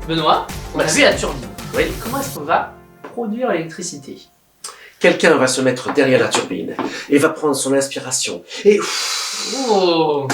Benoît, on a Merci. vu la turbine. Oui. Comment est-ce qu'on va produire l'électricité? Quelqu'un va se mettre derrière la turbine et va prendre son inspiration. Et Oh,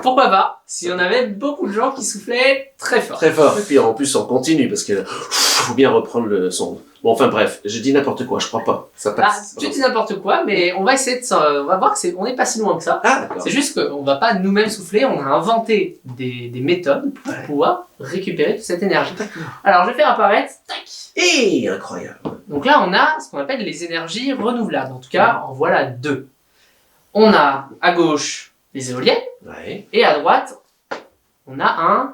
pourquoi pas, si on avait beaucoup de gens qui soufflaient très fort. très fort. Et puis en plus on continue parce que faut bien reprendre le son. Bon, enfin bref, j'ai dit n'importe quoi, je crois pas. Ça Bah, passe. tu dis n'importe quoi, mais on va essayer de on va voir que on n'est pas si loin que ça. Ah d'accord. C'est juste qu'on va pas nous-mêmes souffler, on a inventé des méthodes pour Ouais. pouvoir récupérer toute cette énergie. D'accord. Alors je vais faire apparaître, tac. Et incroyable. Donc là on a ce qu'on appelle les énergies renouvelables. En tout cas, en voilà deux. On a à gauche les éoliennes Ouais. et à droite on a un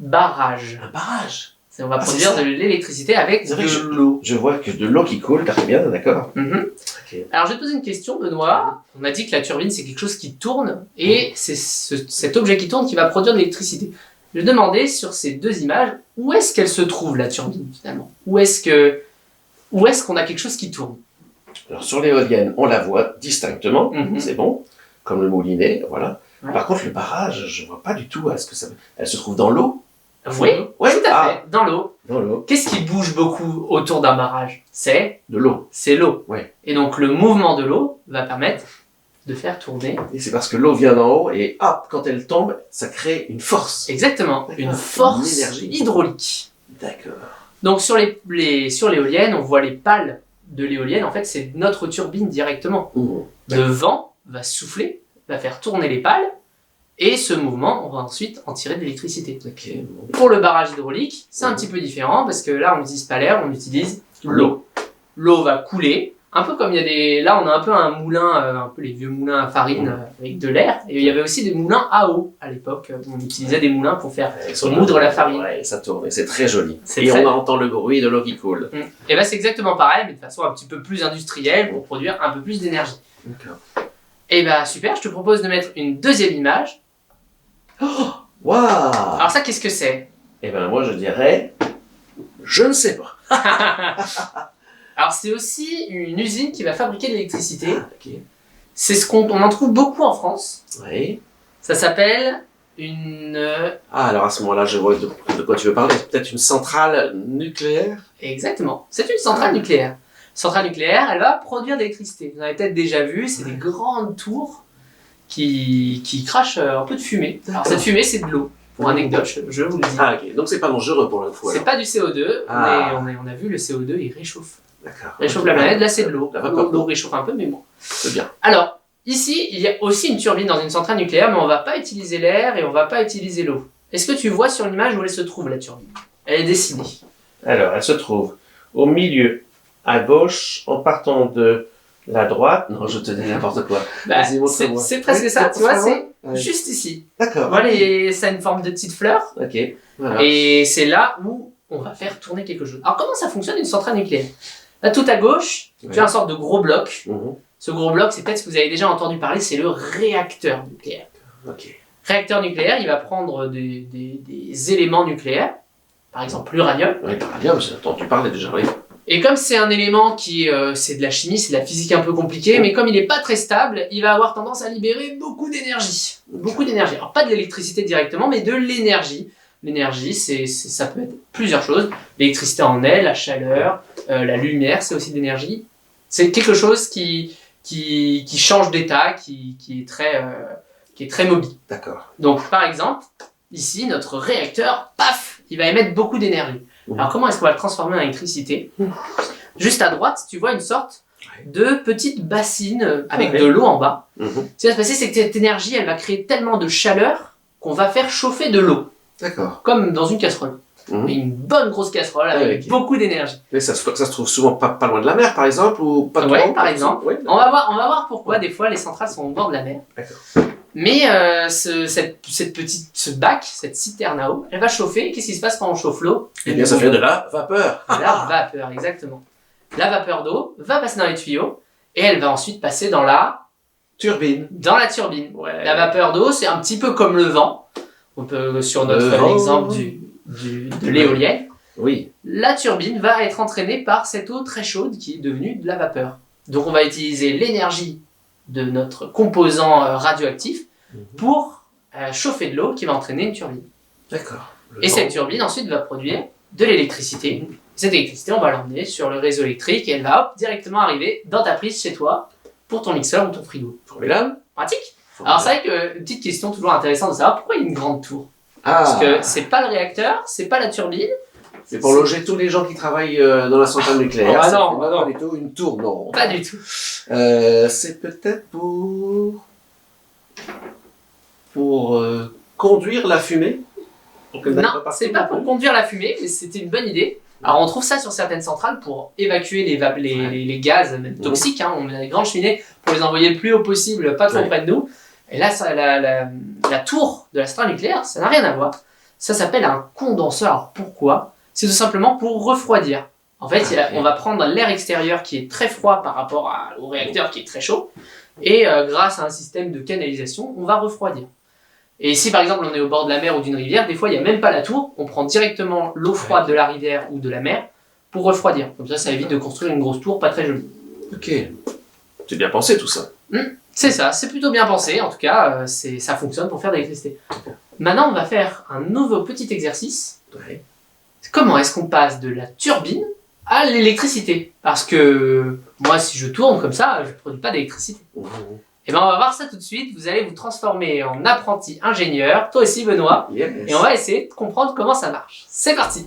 barrage. Un barrage. On va Ah, c'est produire ça. de l'électricité avec C'est vrai de que l'eau. Je vois que de l'eau qui coule, très bien, d'accord. Mhm. Ok. Alors je vais te poser une question, Benoît. On a dit que la turbine c'est quelque chose qui tourne et c'est cet objet qui tourne qui va produire de l'électricité. Je vais demander sur ces deux images où est-ce qu'elle se trouve la turbine finalement. Où est-ce qu'on a quelque chose qui tourne? Alors sur l'éolienne, on la voit distinctement, Mhm. c'est bon, comme le moulinet, voilà. Ouais. Par contre, le barrage, je vois pas du tout. Est-ce que ça, elle se trouve dans l'eau? Oui, Ouais, tout à fait, dans l'eau. dans l'eau. Qu'est-ce qui bouge beaucoup autour d'un barrage? C'est De l'eau. l'eau. Ouais. Et donc le mouvement de l'eau va permettre de faire tourner. Et c'est parce que l'eau vient d'en haut et hop, quand elle tombe, ça crée une force. Exactement, D'accord. une force Une énergie. hydraulique. D'accord. Donc sur sur l'éolienne, on voit les pales de l'éolienne. En fait, c'est notre turbine directement. Mmh. Le vent va souffler, va faire tourner les pales, et ce mouvement, on va ensuite en tirer de l'électricité. Ok. Bon. Pour le barrage hydraulique, c'est un Mhm. petit peu différent parce que là, on n'utilise pas l'air, on utilise l'eau. L'eau va couler, un peu comme il y a des. Là, on a un peu un moulin, un peu les vieux moulins à farine Mhm. avec de l'air, et il y avait aussi des moulins à eau à l'époque. On utilisait des moulins pour faire Elles sont moudre là. la farine. Ouais, ça tourne et c'est très joli. C'est Et très- on entend le bruit de l'eau qui coule. Et ben c'est exactement pareil, mais de façon un petit peu plus industrielle pour produire un peu plus d'énergie. D'accord. Et ben super, je te propose de mettre une deuxième image. Waouh. Alors ça, qu'est-ce que c'est? Eh ben moi je dirais, je ne sais pas. Alors c'est aussi une usine qui va fabriquer de l'électricité. Ok. C'est ce qu'on en trouve beaucoup en France. Oui. Ça s'appelle une... Ah alors à ce moment-là, je vois de quoi tu veux parler. Peut-être une centrale nucléaire. Exactement, c'est une centrale nucléaire. Centrale nucléaire, elle va produire de l'électricité. Vous en avez peut-être déjà vu, c'est des grandes tours qui crachent un peu de fumée. Alors cette fumée, c'est de l'eau. Pour anecdote, je vous le dis. Ah ok. Donc c'est pas dangereux pour le coup. C'est alors. pas du CO2, Ah. mais on a vu le CO2, il réchauffe. D'accord. Il réchauffe la planète, là c'est de l'eau. La vapeur L'eau réchauffe un peu, mais bon. C'est bien. Alors, ici, il y a aussi une turbine dans une centrale nucléaire, mais on va pas utiliser l'air et on va pas utiliser l'eau. Est-ce que tu vois sur l'image où elle se trouve, la turbine? Elle est dessinée. Alors elle se trouve au milieu, à gauche, en partant de la droite. Non, je te dis n'importe quoi. Bah, Vas-y, montre-moi. c'est presque Oui, ça, tu vois, montre-moi. c'est Ouais. juste ici. D'accord. Voilà, ça a une forme de petite fleur, Ok. Voilà. et c'est là où on va faire tourner quelque chose. Alors, comment ça fonctionne une centrale nucléaire? Là, tout à gauche, tu Ouais. as une sorte de gros bloc. Mhm. Ce gros bloc, c'est peut-être ce que vous avez déjà entendu parler, c'est le réacteur nucléaire. Ok. Réacteur nucléaire, il va prendre des éléments nucléaires, par exemple l'uranium. Oui, l'uranium, j'ai entendu parler déjà. Oui. Et comme c'est un élément qui, c'est de la chimie, c'est de la physique un peu compliquée, mais comme il n'est pas très stable, il va avoir tendance à libérer beaucoup d'énergie. Beaucoup d'énergie. Alors pas de l'électricité directement, mais de l'énergie. L'énergie, ça peut être plusieurs choses. L'électricité en est, la chaleur, la lumière, c'est aussi de l'énergie. C'est quelque chose qui change d'état, qui est très mobile. D'accord. Donc par exemple, ici, notre réacteur, paf, il va émettre beaucoup d'énergie. Alors comment est-ce qu'on va le transformer en électricité? Juste à droite, tu vois une sorte de petite bassine avec Ouais. de l'eau en bas. Mhm. Ce qui va se passer, c'est que cette énergie, elle va créer tellement de chaleur qu'on va faire chauffer de l'eau, D'accord. comme dans une casserole. Mhm. Mais une bonne grosse casserole avec ok. beaucoup d'énergie. Mais ça se trouve souvent pas loin de la mer, par exemple, ou pas trop. Ouais, par exemple. Ouais, On va voir pourquoi des fois les centrales sont au bord de la mer. D'accord. Mais ce bac, cette citerne à eau, elle va chauffer. Qu'est-ce qui se passe quand on chauffe l'eau? Eh bien, ça fait de la vapeur. De la vapeur, exactement. La vapeur d'eau va passer dans les tuyaux et elle va ensuite passer dans la Turbine. turbine. Ouais. La vapeur d'eau, c'est un petit peu comme le vent. On peut, sur notre vent. exemple de l'éolienne, Oui. la turbine va être entraînée par cette eau très chaude qui est devenue de la vapeur. Donc on va utiliser l'énergie de notre composant radioactif pour chauffer de l'eau qui va entraîner une turbine. D'accord. Et cette turbine ensuite va produire de l'électricité. Cette électricité, on va l'emmener sur le réseau électrique et elle va directement arriver dans ta prise chez toi pour ton mixeur ou ton frigo. Formidable. Pratique. Alors c'est vrai que, une petite question toujours intéressante de savoir pourquoi il y a une grande tour. Ah, Parce que c'est pas le réacteur, c'est pas la turbine. c'est pour loger tous les gens qui travaillent dans la centrale nucléaire. Ah Ça non, fait ah non. pas du tout une tour, non. Pas du tout. C'est peut-être pour conduire la fumée. Pour qu'elle n'aille Non, partout c'est pas non pour plus. conduire la fumée, mais c'était une bonne idée. Alors on trouve ça sur certaines centrales pour évacuer les gaz, même toxiques. Hein. On met des grandes cheminées pour les envoyer le plus haut possible, pas trop Ouais. près de nous. Et là, ça, la tour de la centrale nucléaire, ça n'a rien à voir. Ça s'appelle un condenseur. Alors pourquoi? C'est tout simplement pour refroidir. En fait, on va prendre l'air extérieur qui est très froid par rapport au réacteur qui est très chaud. Et grâce à un système de canalisation, on va refroidir. Et si par exemple on est au bord de la mer ou d'une rivière, des fois il n'y a même pas la tour, on prend directement l'eau froide de la rivière ou de la mer pour refroidir. Comme ça évite de construire une grosse tour pas très jolie. Ok. C'est bien pensé tout ça. C'est ça, c'est plutôt bien pensé, en tout cas ça fonctionne pour faire de l'électricité. Maintenant on va faire un nouveau petit exercice. Ouais. Comment est-ce qu'on passe de la turbine à l'électricité? Parce que moi si je tourne comme ça, je ne produis pas d'électricité. Et bien on va voir ça tout de suite, vous allez vous transformer en apprenti ingénieur, toi aussi Benoît, Yes. et on va essayer de comprendre comment ça marche. C'est parti!